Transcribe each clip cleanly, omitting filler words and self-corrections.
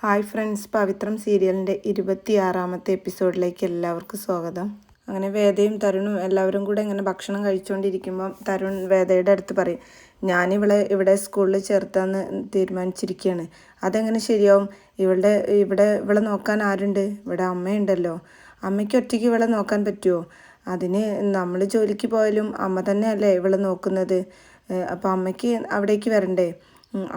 Hi friends, പവിത്രം സീരിയലിൻ്റെ 26ാമത്തെ എപ്പിസോഡിലേക്ക് എല്ലാവർക്കും സ്വാഗതം. അങ്ങനെ വേദയും തരുണും എല്ലാവരും കൂടെ ഇങ്ങനെ ഭക്ഷണം കഴിച്ചുകൊണ്ടിരിക്കുമ്പം തരുൺ വേദയുടെ അടുത്ത് പറയും, ഞാനിവളെ ഇവിടെ സ്കൂളിൽ ചേർത്താന്ന് തീരുമാനിച്ചിരിക്കുകയാണ്. അതെങ്ങനെ ശരിയാവും? ഇവളെ നോക്കാൻ ആരുണ്ട്? ഇവിടെ അമ്മയുണ്ടല്ലോ. അമ്മയ്ക്ക് ഒറ്റയ്ക്ക് ഇവളെ നോക്കാൻ പറ്റുമോ? അതിന് നമ്മൾ ജോലിക്ക് പോയാലും അമ്മ തന്നെയല്ലേ ഇവളെ നോക്കുന്നത്. അപ്പോൾ അമ്മയ്ക്ക് അവിടേക്ക് വരണ്ടേ?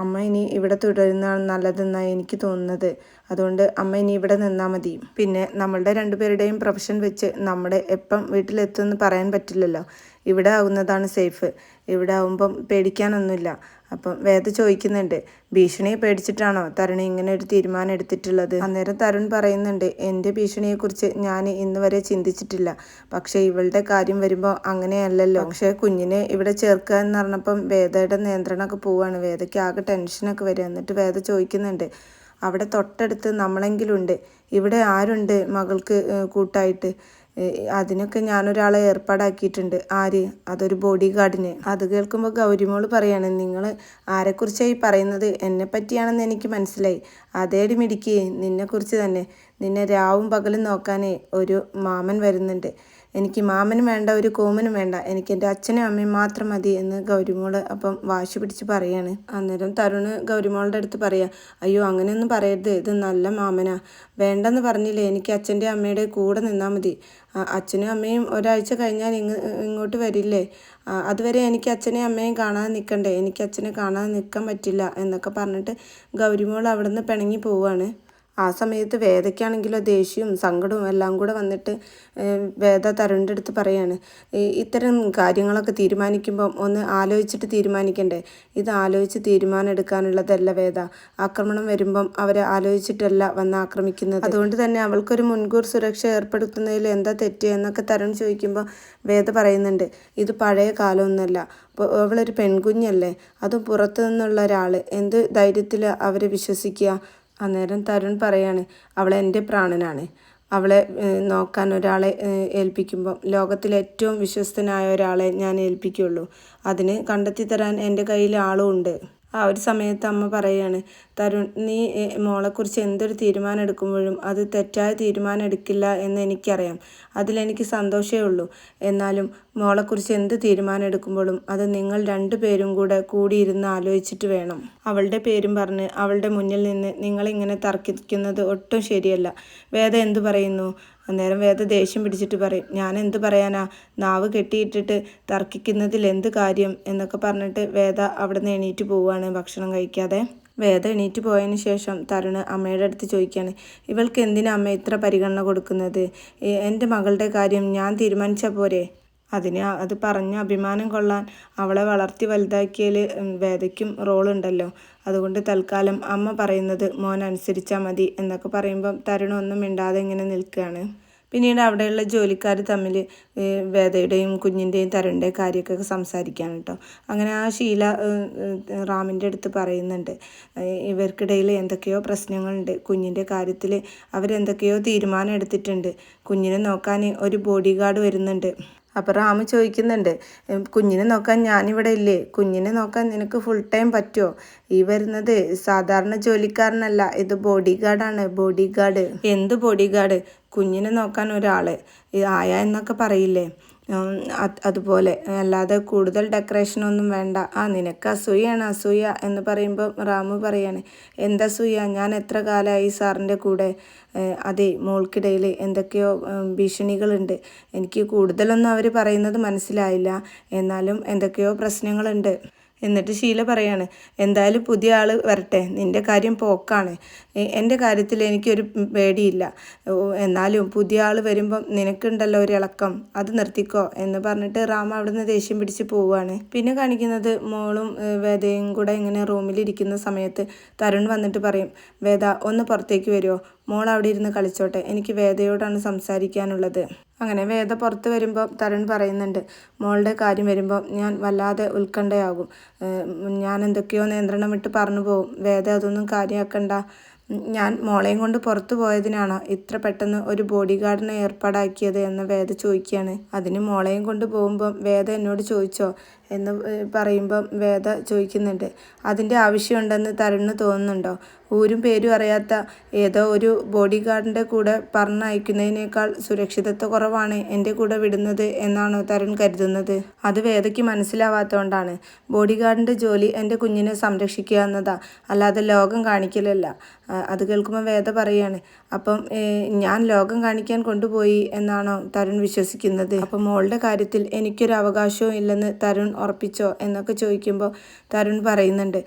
അമ്മ ഇനി ഇവിടെ തുടരുന്നതാണ് നല്ലതെന്നാണ് എനിക്ക് തോന്നുന്നത്. അതുകൊണ്ട് അമ്മ ഇനി ഇവിടെ നിന്നാൽ മതി. പിന്നെ നമ്മളുടെ രണ്ടുപേരുടെയും പ്രൊഫഷൻ വെച്ച് നമ്മുടെ എപ്പം വീട്ടിലെത്തുമെന്ന് പറയാൻ പറ്റില്ലല്ലോ. ഇവിടെ ആവുന്നതാണ് സേഫ്. ഇവിടെ ആവുമ്പം പേടിക്കാനൊന്നുമില്ല. അപ്പം വേദ ചോദിക്കുന്നുണ്ട്, ഭീഷണിയെ പേടിച്ചിട്ടാണോ തരുൺ ഇങ്ങനെ ഒരു തീരുമാനം എടുത്തിട്ടുള്ളത്? അന്നേരം തരുൺ പറയുന്നുണ്ട്, എൻ്റെ ഭീഷണിയെക്കുറിച്ച് ഞാൻ ഇന്ന് വരെ ചിന്തിച്ചിട്ടില്ല. പക്ഷേ ഇവളുടെ കാര്യം വരുമ്പോൾ അങ്ങനെയല്ലല്ലോ. പക്ഷേ കുഞ്ഞിനെ ഇവിടെ ചേർക്കുക എന്ന് പറഞ്ഞപ്പം വേദയുടെ നിയന്ത്രണമൊക്കെ പോവുകയാണ്. വേദയ്ക്ക് ആകെ ടെൻഷനൊക്കെ വരിക. എന്നിട്ട് വേദ ചോദിക്കുന്നുണ്ട്, അവിടെ തൊട്ടടുത്ത് നമ്മളെങ്കിലും ഉണ്ട്, ഇവിടെ ആരുണ്ട് മകൾക്ക് കൂട്ടായിട്ട്? അതിനൊക്കെ ഞാനൊരാളെ ഏർപ്പാടാക്കിയിട്ടുണ്ട്. ആര്? അതൊരു ബോഡി ഗാർഡിനെ. അത് കേൾക്കുമ്പോൾ ഗൗരിമോള് പറയാണ്, നിങ്ങൾ ആരെക്കുറിച്ചായി പറയുന്നത്? എന്നെ പറ്റിയാണെന്ന് എനിക്ക് മനസ്സിലായി. അതേടി മിടുക്കി, നിന്നെക്കുറിച്ച് തന്നെ. നിന്നെ രാവും പകലും നോക്കാനേ ഒരു മാമൻ വരുന്നുണ്ട്. എനിക്ക് മാമനും വേണ്ട, ഒരു കോമനും വേണ്ട, എനിക്ക് എൻ്റെ അച്ഛനും അമ്മയും മാത്രം മതി എന്ന് ഗൗരിമോള് അപ്പം വാശി പിടിച്ച് പറയാണ്. അന്നേരം തരുണ് ഗൗരിമോളുടെ അടുത്ത് പറയാ, അയ്യോ അങ്ങനെയൊന്നും പറയരുത്, ഇത് നല്ല മാമനാ. വേണ്ടെന്ന് പറഞ്ഞില്ലേ, എനിക്ക് അച്ഛൻ്റെ അമ്മയുടെ കൂടെ നിന്നാൽ മതി. അച്ഛനും അമ്മയും ഒരാഴ്ച കഴിഞ്ഞാൽ ഇങ്ങോട്ട് വരില്ലേ? അതുവരെ എനിക്ക് അച്ഛനെയും അമ്മയും കാണാതെ നിൽക്കണ്ടേ? എനിക്ക് അച്ഛനെ കാണാതെ നിൽക്കാൻ പറ്റില്ല എന്നൊക്കെ പറഞ്ഞിട്ട് ഗൗരിമോൾ അവിടെ നിന്ന് പിണങ്ങി പോവുകയാണ്. ആ സമയത്ത് വേദയ്ക്കാണെങ്കിലോ ദേഷ്യവും സങ്കടവും എല്ലാം കൂടെ വന്നിട്ട് വേദ തരുണിൻ്റെ അടുത്ത് പറയാണ്, ഇത്തരം കാര്യങ്ങളൊക്കെ തീരുമാനിക്കുമ്പം ഒന്ന് ആലോചിച്ചിട്ട് തീരുമാനിക്കണ്ടേ? ഇത് ആലോചിച്ച് തീരുമാനം എടുക്കാനുള്ളതല്ല വേദ. ആക്രമണം വരുമ്പം അവരെ ആലോചിച്ചിട്ടല്ല വന്ന് ആക്രമിക്കുന്നത്. അതുകൊണ്ട് തന്നെ അവൾക്കൊരു മുൻകൂർ സുരക്ഷ ഏർപ്പെടുത്തുന്നതിൽ എന്താ തെറ്റ് എന്നൊക്കെ തരുൺ ചോദിക്കുമ്പോൾ വേദ പറയുന്നുണ്ട്, ഇത് പഴയ കാലമൊന്നുമല്ല. അപ്പോൾ അവളൊരു പെൺകുഞ്ഞല്ലേ, അതും പുറത്തു നിന്നുള്ള ഒരാൾ. എന്ത് ധൈര്യത്തിൽ അവരെ വിശ്വസിക്കുക? അന്നേരം തരുൺ പറയാണ്, അവളെ എൻ്റെ പ്രാണനാണ്. അവളെ നോക്കാൻ ഒരാളെ ഏൽപ്പിക്കുമ്പം ലോകത്തിലെ ഏറ്റവും വിശ്വസ്തനായ ഒരാളെ ഞാൻ ഏൽപ്പിക്കുകയുള്ളൂ. അതിന് കണ്ടെത്തി തരാൻ എൻ്റെ കയ്യിൽ ആളും ഉണ്ട്. ആ ഒരു സമയത്ത് അമ്മ പറയാണ്, തരുൺ, നീ മോളെക്കുറിച്ച് എന്തൊരു തീരുമാനം എടുക്കുമ്പോഴും അത് തെറ്റായ തീരുമാനം എടുക്കില്ല എന്ന് എനിക്കറിയാം. അതിലെനിക്ക് സന്തോഷമേ ഉള്ളൂ. എന്നാലും മോളെക്കുറിച്ച് എന്ത് തീരുമാനം എടുക്കുമ്പോഴും അത് നിങ്ങൾ രണ്ടുപേരും കൂടിയിരുന്ന് ആലോചിച്ചിട്ട് വേണം. അവളുടെ പേരും പറഞ്ഞ് അവളുടെ മുന്നിൽ നിന്ന് നിങ്ങളിങ്ങനെ തർക്കിക്കുന്നത് ഒട്ടും ശരിയല്ല. വേദ എന്തു പറയുന്നു? അന്നേരം വേദ ദേഷ്യം പിടിച്ചിട്ട് പറയും, ഞാൻ എന്ത് പറയാനാ, നാവ് കെട്ടിയിട്ടിട്ട് തർക്കിക്കുന്നതിൽ എന്ത് കാര്യം എന്നൊക്കെ പറഞ്ഞിട്ട് വേദ അവിടെ നിന്ന് എണീറ്റ് പോവുകയാണ് ഭക്ഷണം കഴിക്കാതെ. വേദ എണീറ്റ് പോയതിന് ശേഷം തരുണ് അമ്മയുടെ അടുത്ത് ചോദിക്കുകയാണ്, ഇവൾക്ക് എന്തിനാ അമ്മ ഇത്ര പരിഗണന കൊടുക്കുന്നത്? എൻ്റെ മകളുടെ കാര്യം ഞാൻ തീരുമാനിച്ചാൽ പോരെ? അത് പറഞ്ഞ് അഭിമാനം കൊള്ളാൻ അവളെ വളർത്തി വലുതാക്കിയതിൽ വേദയ്ക്കും റോളുണ്ടല്ലോ. അതുകൊണ്ട് തൽക്കാലം അമ്മ പറയുന്നത് മോൻ അനുസരിച്ചാൽ മതി എന്നൊക്കെ പറയുമ്പം തരുണൊന്നും മിണ്ടാതെ ഇങ്ങനെ നിൽക്കുകയാണ്. പിന്നീട് അവിടെയുള്ള ജോലിക്കാർ തമ്മിൽ വേദയുടെയും കുഞ്ഞിൻ്റെയും തരുണിൻ്റെ കാര്യമൊക്കെ സംസാരിക്കുകയാണ് കേട്ടോ. അങ്ങനെ ആ ഷീല റാമിൻ്റെ അടുത്ത് പറയുന്നുണ്ട്, ഇവർക്കിടയിൽ എന്തൊക്കെയോ പ്രശ്നങ്ങളുണ്ട്. കുഞ്ഞിൻ്റെ കാര്യത്തിൽ അവരെന്തൊക്കെയോ തീരുമാനം എടുത്തിട്ടുണ്ട്. കുഞ്ഞിനെ നോക്കാൻ ഒരു ബോഡി ഗാർഡ് വരുന്നുണ്ട്. അപ്പോൾ റാം ചോദിക്കുന്നുണ്ട്, കുഞ്ഞിനെ നോക്കാൻ ഞാനിവിടെ ഇല്ലേ? കുഞ്ഞിനെ നോക്കാൻ നിനക്ക് ഫുൾ ടൈം പറ്റുമോ? ഈ വരുന്നത് സാധാരണ ജോലിക്കാരനല്ല, ഇത് ബോഡി ഗാർഡാണ്. Body guard? എന്ത് ബോഡി ഗാർഡ്? കുഞ്ഞിനെ നോക്കാൻ ഒരാൾ, ആയ എന്നൊക്കെ പറയില്ലേ, അതുപോലെ. അല്ലാതെ കൂടുതൽ ഡെക്കറേഷനൊന്നും വേണ്ട. നിനക്ക് അസൂയാണ്, അസൂയ എന്ന് പറയുമ്പോൾ റാമു പറയാണ്, എന്താ അസൂയ? ഞാൻ എത്ര കാലമായി സാറിൻ്റെ കൂടെ. അതെ, മോൾക്കിടയിൽ എന്തൊക്കെയോ ഭീഷണികളുണ്ട്. എനിക്ക് കൂടുതലൊന്നും അവർ പറയുന്നത് മനസ്സിലായില്ല, എന്നാലും എന്തൊക്കെയോ പ്രശ്നങ്ങളുണ്ട്. എന്നിട്ട് ഷീല പറയാണ്, എന്തായാലും പുതിയ ആൾ വരട്ടെ, നിൻ്റെ കാര്യം പോക്കാണ്. എൻ്റെ കാര്യത്തിൽ എനിക്കൊരു പേടിയില്ല. എന്നാലും പുതിയ ആൾ വരുമ്പം നിനക്കുണ്ടല്ലോ ഒരു ഇളക്കം, അത് നിർത്തിക്കോ എന്ന് പറഞ്ഞിട്ട് റാം അവിടെ നിന്ന് ദേഷ്യം പിടിച്ച് പോവുകയാണ്. പിന്നെ കാണിക്കുന്നത് മോളും വേദയും കൂടെ ഇങ്ങനെ റൂമിലിരിക്കുന്ന സമയത്ത് തരുൺ വന്നിട്ട് പറയും, വേദ ഒന്ന് പുറത്തേക്ക് വരുമോ? മോൾ അവിടെ ഇരുന്ന് കളിച്ചോട്ടെ, എനിക്ക് വേദയോടാണ് സംസാരിക്കാനുള്ളത്. അങ്ങനെ വേദ പുറത്ത് വരുമ്പോൾ തരുൺ പറയുന്നുണ്ട്, മോളുടെ കാര്യം വരുമ്പോൾ ഞാൻ വല്ലാതെ ഉത്കണ്ഠയാകും. ഞാൻ എന്തൊക്കെയോ നിയന്ത്രണം വിട്ട് പറഞ്ഞു പോകും. വേദ അതൊന്നും കാര്യമാക്കണ്ട. ഞാൻ മോളെയും കൊണ്ട് പുറത്തു പോയതിനാണോ ഇത്ര പെട്ടെന്ന് ഒരു ബോഡി ഗാർഡിനെ ഏർപ്പാടാക്കിയത് എന്ന് വേദ ചോദിക്കുകയാണ്. അതിന് മോളെയും കൊണ്ട് പോകുമ്പം വേദ എന്നോട് ചോദിച്ചോ എന്ന് പറയുമ്പം വേദ ചോദിക്കുന്നുണ്ട്, അതിൻ്റെ ആവശ്യമുണ്ടെന്ന് തരുണിന് തോന്നുന്നുണ്ടോ? ഊരും പേരും അറിയാത്ത ഏതോ ഒരു ബോഡി ഗാർഡിൻ്റെ കൂടെ പറഞ്ഞയക്കുന്നതിനേക്കാൾ സുരക്ഷിതത്വ കുറവാണ് എൻ്റെ കൂടെ വിടുന്നത് എന്നാണോ തരുൺ കരുതുന്നത്? അത് വേദയ്ക്ക് മനസ്സിലാവാത്തതുകൊണ്ടാണ്. ബോഡി ഗാർഡിൻ്റെ ജോലി എൻ്റെ കുഞ്ഞിനെ സംരക്ഷിക്കുക എന്നതാ, അല്ലാതെ ലോകം കാണിക്കലല്ല. അത് കേൾക്കുമ്പോൾ വേദ പറയാണ്, അപ്പം ഞാൻ ലോകം കാണിക്കാൻ കൊണ്ടുപോയി എന്നാണോ തരുൺ വിശ്വസിക്കുന്നത്? അപ്പം മോളുടെ കാര്യത്തിൽ എനിക്കൊരു അവകാശവും ഇല്ലെന്ന് തരുൺ ഉറപ്പിച്ചോ എന്നൊക്കെ ചോദിക്കുമ്പോൾ തരുൺ പറയുന്നുണ്ട്,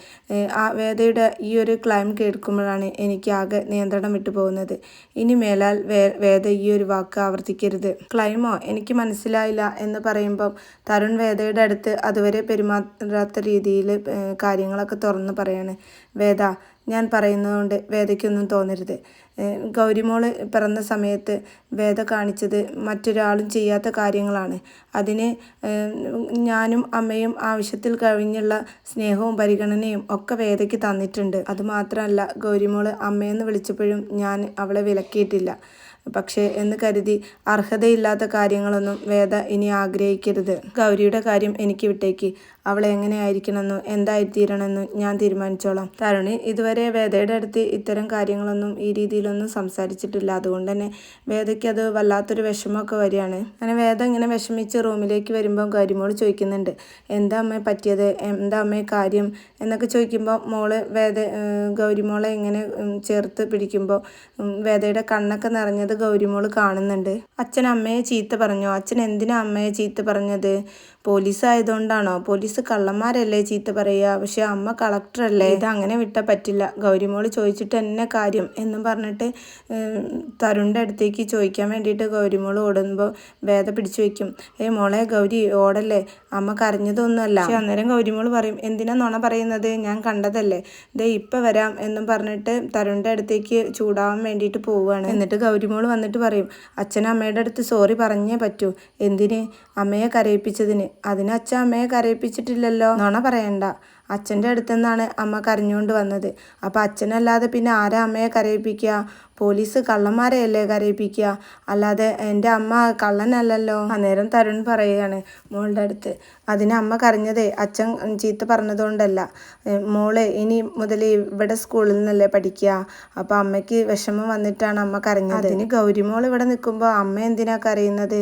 ആ വേദയുടെ ഈ ഒരു ക്ലൈം കേൾക്കുമ്പോഴാണ് എനിക്ക് ആകെ നിയന്ത്രണം വിട്ടു പോകുന്നത്. ഇനി മേലാൽ വേദ ഈ ഒരു വാക്ക് ആവർത്തിക്കരുത്. ക്ലൈമോ? എനിക്ക് മനസ്സിലായില്ല എന്ന് പറയുമ്പം തരുൺ വേദയുടെ അടുത്ത് അതുവരെ പെരുമാറാത്ത രീതിയിൽ കാര്യങ്ങളൊക്കെ തുറന്ന് പറയാണ്. വേദ, ഞാൻ പറയുന്നതുകൊണ്ട് വേദയ്ക്കൊന്നും തോന്നരുത്. ഗൗരിമോള് പിറന്ന സമയത്ത് വേദ കാണിച്ചത് മറ്റൊരാളും ചെയ്യാത്ത കാര്യങ്ങളാണ്. അതിന് ഞാനും അമ്മയും ആവശ്യത്തിൽ കവിഞ്ഞുള്ള സ്നേഹവും പരിഗണനയും ഒക്കെ വേദയ്ക്ക് തന്നിട്ടുണ്ട്. അതുമാത്രമല്ല, ഗൗരിമോള് അമ്മയെന്ന് വിളിച്ചപ്പോഴും ഞാൻ അവളെ വിലക്കിയിട്ടില്ല. പക്ഷേ എന്ന് കരുതി അർഹതയില്ലാത്ത കാര്യങ്ങളൊന്നും വേദ ഇനി ആഗ്രഹിക്കരുത്. ഗൗരിയുടെ കാര്യം എനിക്ക് വിട്ടേക്ക്. അവൾ എങ്ങനെയായിരിക്കണമെന്നോ എന്തായിത്തീരണമെന്നോ ഞാൻ തീരുമാനിച്ചോളാം. തരുണി ഇതുവരെ വേദയുടെ അടുത്ത് ഇത്തരം കാര്യങ്ങളൊന്നും ഈ രീതിയിലൊന്നും സംസാരിച്ചിട്ടില്ല. അതുകൊണ്ട് തന്നെ വേദയ്ക്ക് അത് വല്ലാത്തൊരു വിഷമമൊക്കെ വരികയാണ്. അങ്ങനെ വേദ ഇങ്ങനെ വിഷമിച്ച് റൂമിലേക്ക് വരുമ്പോൾ ഗൗരിമോൾ ചോദിക്കുന്നുണ്ട്, എന്താ അമ്മ പറ്റിയത്, എന്താ അമ്മ കാര്യം എന്നൊക്കെ ചോദിക്കുമ്പോൾ ഗൗരിമോളെ ഇങ്ങനെ ചേർത്ത് പിടിക്കുമ്പോൾ വേദയുടെ കണ്ണൊക്കെ നിറഞ്ഞത് ഗൗരിമോൾ കാണുന്നുണ്ട്. അച്ഛൻ അമ്മയെ ചീത്ത പറഞ്ഞോ? അച്ഛൻ എന്തിനാ അമ്മയെ ചീത്ത പറഞ്ഞത്? പോലീസ് ആയതുകൊണ്ടാണോ? പോലീസ് കള്ളന്മാരല്ലേ ചീത്ത പറയുക, പക്ഷെ അമ്മ കളക്ടറല്ലേ, ഇത് അങ്ങനെ വിട്ടാൽ പറ്റില്ല. ഗൗരിമോൾ ചോദിച്ചിട്ട് എന്നെ കാര്യം എന്നും പറഞ്ഞിട്ട് തരുണിൻ്റെ അടുത്തേക്ക് ചോദിക്കാൻ വേണ്ടിയിട്ട് ഗൗരിമോൾ ഓടുമ്പോൾ വേദ പിടിച്ചു വയ്ക്കും. മോളെ ഗൗരി ഓടല്ലേ, അമ്മ കരഞ്ഞതൊന്നുമല്ല. പക്ഷെ അന്നേരം ഗൗരിമോൾ പറയും, എന്തിനാ നുണ പറയുന്നത്, ഞാൻ കണ്ടതല്ലേ, ദേ ഇപ്പം വരാം എന്നും പറഞ്ഞിട്ട് തരുണിൻ്റെ അടുത്തേക്ക് ചൂടാവാൻ വേണ്ടിയിട്ട് പോവുകയാണ്. എന്നിട്ട് ഗൗരിമോൾ വന്നിട്ട് പറയും, അച്ഛൻ അമ്മയുടെ അടുത്ത് സോറി പറഞ്ഞേ പറ്റൂ. എന്തിന്? അമ്മയെ കരയിപ്പിച്ചതിന്. അതിന് അച്ഛൻ അമ്മയെ കരയിപ്പിച്ചിട്ടില്ലല്ലോ. നുണ പറയണ്ട. അച്ഛൻ്റെ അടുത്തു നിന്നാണ് അമ്മ കരഞ്ഞുകൊണ്ട് വന്നത്. അപ്പം അച്ഛനല്ലാതെ പിന്നെ ആരാ അമ്മയെ കരയിപ്പിക്കുക? പോലീസ് കള്ളന്മാരെയല്ലേ കരയിപ്പിക്കുക, അല്ലാതെ എൻ്റെ അമ്മ കള്ളനല്ലല്ലോ. അന്നേരം തരുൺ പറയുകയാണ് മോളുടെ അടുത്ത്, അതിന് അമ്മ കരഞ്ഞതേ അച്ഛൻ ചീത്ത പറഞ്ഞതുകൊണ്ടല്ല. മോള് ഇനി മുതൽ ഇവിടെ സ്കൂളിൽ നിന്നല്ലേ പഠിക്കുക, അപ്പം അമ്മയ്ക്ക് വിഷമം വന്നിട്ടാണ് അമ്മ കരഞ്ഞത്. അതിന് ഗൗരിമോൾ ഇവിടെ നിൽക്കുമ്പോൾ അമ്മ എന്തിനാ കരയുന്നത്?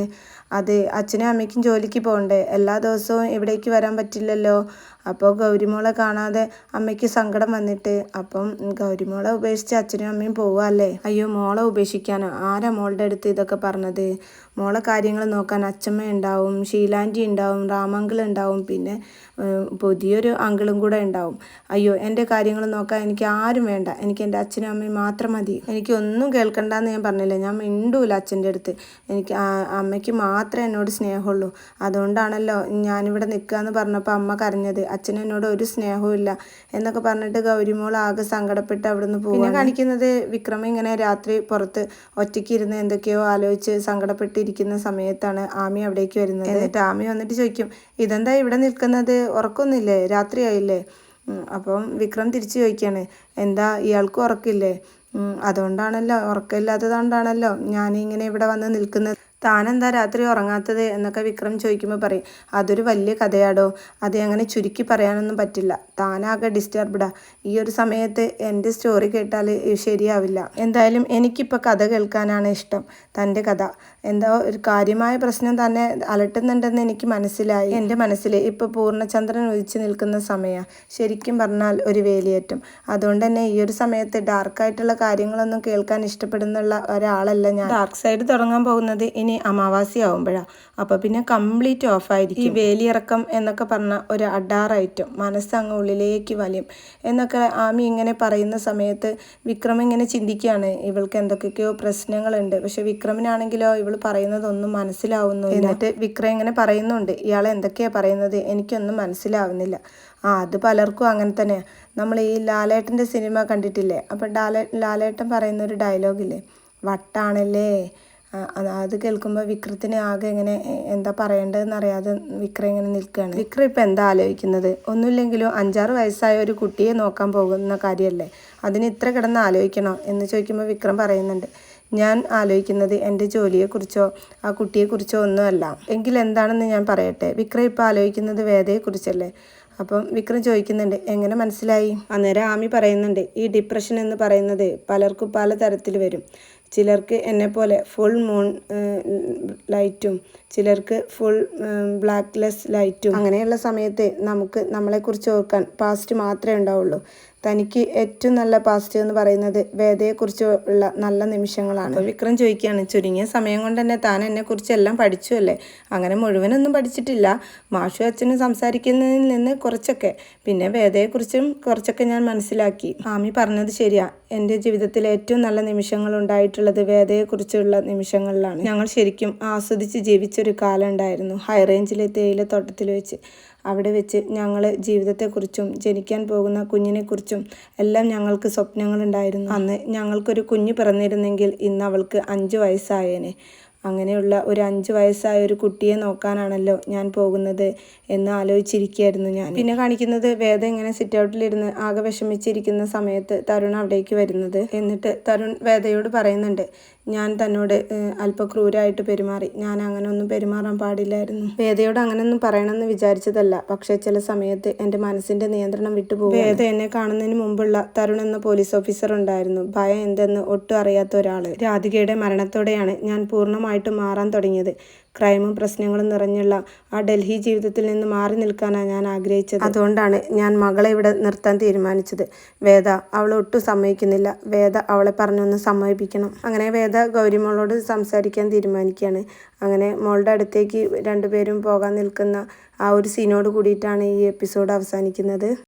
അത് അച്ഛനും അമ്മയ്ക്കും ജോലിക്ക് പോകണ്ടേ, എല്ലാ ദിവസവും ഇവിടേക്ക് വരാൻ പറ്റില്ലല്ലോ. അപ്പോൾ ഗൗരിമോളെ കാണാതെ അമ്മയ്ക്ക് സങ്കടം വന്നിട്ട് അപ്പം ഗൗരിമോളെ ഉപേക്ഷിച്ച് അച്ഛനും അമ്മയും പോവുകയല്ലേ. അയ്യോ, മോളെ ഉപേക്ഷിക്കാനോ? ആരാ മോളുടെ അടുത്ത് ഇതൊക്കെ പറഞ്ഞത്? മോളെ കാര്യങ്ങൾ നോക്കാൻ അച്ഛമ്മ ഉണ്ടാവും, ഷീലാൻറ്റി ഉണ്ടാവും, രാമങ്കിൾ ഉണ്ടാവും, പിന്നെ പുതിയൊരു അങ്കിളും കൂടെ ഉണ്ടാവും. അയ്യോ, എൻ്റെ കാര്യങ്ങൾ നോക്കാൻ എനിക്ക് ആരും വേണ്ട, എനിക്ക് എൻ്റെ അച്ഛനും അമ്മയും മാത്രം മതി. എനിക്കൊന്നും കേൾക്കണ്ടെന്ന് ഞാൻ പറഞ്ഞില്ല, ഞാൻ മിണ്ടൂല അച്ഛൻ്റെ അടുത്ത്. എനിക്ക് അമ്മയ്ക്ക് മാത്രമേ എന്നോട് സ്നേഹമുള്ളൂ. അതുകൊണ്ടാണല്ലോ ഞാനിവിടെ നിൽക്കുക എന്ന് പറഞ്ഞപ്പോൾ അമ്മ കരഞ്ഞത്. അച്ഛനും എന്നോട് ഒരു സ്നേഹവും ഇല്ല എന്നൊക്കെ പറഞ്ഞിട്ട് ഗൗരിമോൾ ആകെ സങ്കടപ്പെട്ട് അവിടെ നിന്ന് പോകും. പിന്നെ കാണിക്കുന്നത് വിക്രമ ഇങ്ങനെ രാത്രി പുറത്ത് ഒറ്റയ്ക്ക് ഇരുന്ന് എന്തൊക്കെയോ ആലോചിച്ച് സങ്കടപ്പെട്ടിരിക്കുന്ന സമയത്താണ് ആമി അവിടേക്ക് വരുന്നത്. എന്നിട്ട് ആമി വന്നിട്ട് ചോദിക്കും, ഇതെന്താ ഇവിടെ നിൽക്കുന്നത്, ഉറക്കമൊന്നുമില്ലേ, രാത്രിയായില്ലേ? അപ്പം വിക്രം തിരിച്ചു ചോദിക്കുകയാണ്, എന്താ ഇയാൾക്കും ഉറക്കില്ലേ? അതുകൊണ്ടാണല്ലോ, ഉറക്കമില്ലാത്തതുകൊണ്ടാണല്ലോ ഞാനിങ്ങനെ ഇവിടെ വന്ന് നിൽക്കുന്നത്. താനെന്താ രാത്രി ഉറങ്ങാത്തത് എന്നൊക്കെ വിക്രം ചോദിക്കുമ്പോൾ പറയും, അതൊരു വലിയ കഥയാടോ, അത് അങ്ങനെ ചുരുക്കി പറയാനൊന്നും പറ്റില്ല. താനാകെ ഡിസ്റ്റർബ്ഡാ. ഈ ഒരു സമയത്ത് എൻ്റെ സ്റ്റോറി കേട്ടാൽ ശരിയാവില്ല. എന്തായാലും എനിക്കിപ്പോൾ കഥ കേൾക്കാനാണ് ഇഷ്ടം, തൻ്റെ കഥ. എന്തോ ഒരു കാര്യമായ പ്രശ്നം തന്നെ അലട്ടുന്നുണ്ടെന്ന് എനിക്ക് മനസ്സിലായി. എൻ്റെ മനസ്സിൽ ഇപ്പോൾ പൂർണ്ണചന്ദ്രൻ ഉദിച്ചു നിൽക്കുന്ന സമയമാണ്, ശരിക്കും പറഞ്ഞാൽ ഒരു വേലിയേറ്റം. അതുകൊണ്ട് തന്നെ ഈ ഒരു സമയത്ത് ഡാർക്കായിട്ടുള്ള കാര്യങ്ങളൊന്നും കേൾക്കാൻ ഇഷ്ടപ്പെടുന്നുള്ള ഒരാളല്ല ഞാൻ. ഡാർക്ക് സൈഡ് തുടങ്ങാൻ പോകുന്നത് ഇനി അമാവാസി ആവുമ്പോഴാണ്. അപ്പോൾ പിന്നെ കംപ്ലീറ്റ് ഓഫായിരിക്കും. ഈ വേലിയിറക്കം എന്നൊക്കെ പറഞ്ഞ ഒരു അഡാറായിട്ടും മനസ്സങ്ങ് ഉള്ളിലേക്ക് വലിയും എന്നൊക്കെ ആമി ഇങ്ങനെ പറയുന്ന സമയത്ത് വിക്രം ഇങ്ങനെ ചിന്തിക്കുകയാണ്, ഇവൾക്ക് എന്തൊക്കെയോ പ്രശ്നങ്ങളുണ്ട്, പക്ഷെ വിക്രമിനാണെങ്കിലോ ഇവൾ പറയുന്നതൊന്നും മനസ്സിലാവുന്നു. എന്നിട്ട് വിക്രം ഇങ്ങനെ പറയുന്നുണ്ട്, ഇയാൾ എന്തൊക്കെയാണ് പറയുന്നത്, എനിക്കൊന്നും മനസ്സിലാവുന്നില്ല. അത് പലർക്കും അങ്ങനെ തന്നെയാണ്. നമ്മൾ ഈ ലാലേട്ടൻ്റെ സിനിമ കണ്ടിട്ടില്ലേ? അപ്പം ലാലേട്ടൻ പറയുന്നൊരു ഡയലോഗില്ലേ, വട്ടാണല്ലേ. അത് കേൾക്കുമ്പോൾ വിക്രത്തിന് ആകെ ഇങ്ങനെ എന്താ പറയേണ്ടതെന്ന് അറിയാതെ വിക്രം ഇങ്ങനെ നിൽക്കുകയാണ്. വിക്രം ഇപ്പം എന്താ ആലോചിക്കുന്നത്? ഒന്നുമില്ലെങ്കിലും 5-6 വയസ്സായ ഒരു കുട്ടിയെ നോക്കാൻ പോകുന്ന കാര്യമല്ലേ, അതിന് ഇത്ര കിടന്ന് ആലോചിക്കണോ എന്ന് ചോദിക്കുമ്പോൾ വിക്രം പറയുന്നുണ്ട്, ഞാൻ ആലോചിക്കുന്നത് എൻ്റെ ജോലിയെക്കുറിച്ചോ ആ കുട്ടിയെക്കുറിച്ചോ ഒന്നുമല്ല. എങ്കിൽ എന്താണെന്ന് ഞാൻ പറയട്ടെ. വിക്രം ഇപ്പോൾ ആലോചിക്കുന്നത് വേദയെക്കുറിച്ചല്ലേ. അപ്പം വിക്രം ചോദിക്കുന്നുണ്ട്, എങ്ങനെ മനസ്സിലായി? അന്നേരം ആമി പറയുന്നുണ്ട്, ഈ ഡിപ്രഷൻ എന്ന് പറയുന്നത് പലർക്കും പല തരത്തിൽ വരും. ചിലർക്ക് എന്നെപ്പോലെ ഫുൾ മൂൺ ലൈറ്റും, ചിലർക്ക് ഫുൾ ബ്ലാക്ക്ലെസ് ലൈറ്റും. അങ്ങനെയുള്ള സമയത്ത് നമുക്ക് നമ്മളെക്കുറിച്ച് ഓർക്കാൻ പാസ്റ്റ് മാത്രമേ ഉണ്ടാവുള്ളൂ. തനിക്ക് ഏറ്റവും നല്ല പാസ്റ്റ് എന്ന് പറയുന്നത് വേദയെക്കുറിച്ച് ഉള്ള നല്ല നിമിഷങ്ങളാണ്. വിക്രം ചോദിക്കുകയാണ്, ചുരുങ്ങിയ സമയം കൊണ്ട് തന്നെ താൻ എന്നെക്കുറിച്ച് എല്ലാം പഠിച്ചു അല്ലേ? അങ്ങനെ മുഴുവനൊന്നും പഠിച്ചിട്ടില്ല. മാഷു അച്ഛനും സംസാരിക്കുന്നതിൽ നിന്ന് കുറച്ചൊക്കെ, പിന്നെ വേദയെക്കുറിച്ചും കുറച്ചൊക്കെ ഞാൻ മനസ്സിലാക്കി. ആമി പറഞ്ഞത് ശരിയാ. എൻ്റെ ജീവിതത്തിൽ ഏറ്റവും നല്ല നിമിഷങ്ങൾ ഉണ്ടായിട്ടുള്ളത് വേദയെക്കുറിച്ചുള്ള നിമിഷങ്ങളിലാണ്. ഞങ്ങൾ ശരിക്കും ആസ്വദിച്ച് ജീവിച്ചൊരു കാലം ഉണ്ടായിരുന്നു. ഹൈ റേഞ്ചിലെ തേയിലത്തോട്ടത്തിൽ വെച്ച്. അവിടെ വെച്ച് ഞങ്ങൾ ജീവിതത്തെക്കുറിച്ചും ജനിക്കാൻ പോകുന്ന കുഞ്ഞിനെക്കുറിച്ചും എല്ലാം ഞങ്ങൾക്ക് സ്വപ്നങ്ങളുണ്ടായിരുന്നു. അന്ന് ഞങ്ങൾക്കൊരു കുഞ്ഞ് പിറന്നിരുന്നെങ്കിൽ ഇന്ന് അവൾക്ക് 5 വയസ്സായേനെ. അങ്ങനെയുള്ള ഒരു 5 വയസ്സായ ഒരു കുട്ടിയെ നോക്കാനാണല്ലോ ഞാൻ പോകുന്നത് എന്ന് ആലോചിച്ചിരിക്കുകയായിരുന്നു ഞാൻ. പിന്നെ കാണിക്കുന്നത് വേദ ഇങ്ങനെ സിറ്റ് ഔട്ടിലിരുന്ന് ആകെ വിഷമിച്ചിരിക്കുന്ന സമയത്ത് തരുൺ അവിടേക്ക് വരുന്നത്. എന്നിട്ട് തരുൺ വേദയോട് പറയുന്നുണ്ട്, ഞാൻ തന്നോട് അല്പം ക്രൂരായിട്ട് പെരുമാറി. ഞാൻ അങ്ങനെ ഒന്നും പെരുമാറാൻ പാടില്ലായിരുന്നു. വേദയോട് അങ്ങനെയൊന്നും പറയണമെന്ന് വിചാരിച്ചതല്ല. പക്ഷേ ചില സമയത്ത് എൻ്റെ മനസ്സിൻ്റെ നിയന്ത്രണം വിട്ടുപോകും. വേദ എന്നെ കാണുന്നതിന് മുമ്പുള്ള തരുൺ എന്ന പോലീസ് ഓഫീസർ ഉണ്ടായിരുന്നു. ഭയം എന്തെന്ന് ഒട്ടും അറിയാത്ത ഒരാൾ. രാധികയുടെ മരണത്തോടെയാണ് ഞാൻ പൂർണ്ണമായിട്ടും മാറാൻ തുടങ്ങിയത്. ക്രൈമും പ്രശ്നങ്ങളും നിറഞ്ഞുള്ള ആ ഡൽഹി ജീവിതത്തിൽ നിന്ന് മാറി നിൽക്കാനാണ് ഞാൻ ആഗ്രഹിച്ചത്. അതുകൊണ്ടാണ് ഞാൻ മകളെ ഇവിടെ നിർത്താൻ തീരുമാനിച്ചത്. വേദ അവൾ ഒട്ടും സമ്മതിക്കുന്നില്ല. വേദ അവളെ പറഞ്ഞൊന്ന് സമ്മതിപ്പിക്കണം. അങ്ങനെ വേദ ഗൗരിമോളോട് സംസാരിക്കാൻ തീരുമാനിക്കുകയാണ്. അങ്ങനെ മോളുടെ അടുത്തേക്ക് രണ്ടുപേരും പോകാൻ നിൽക്കുന്ന ആ ഒരു സീനോട് കൂടിയിട്ടാണ് ഈ എപ്പിസോഡ് അവസാനിക്കുന്നത്.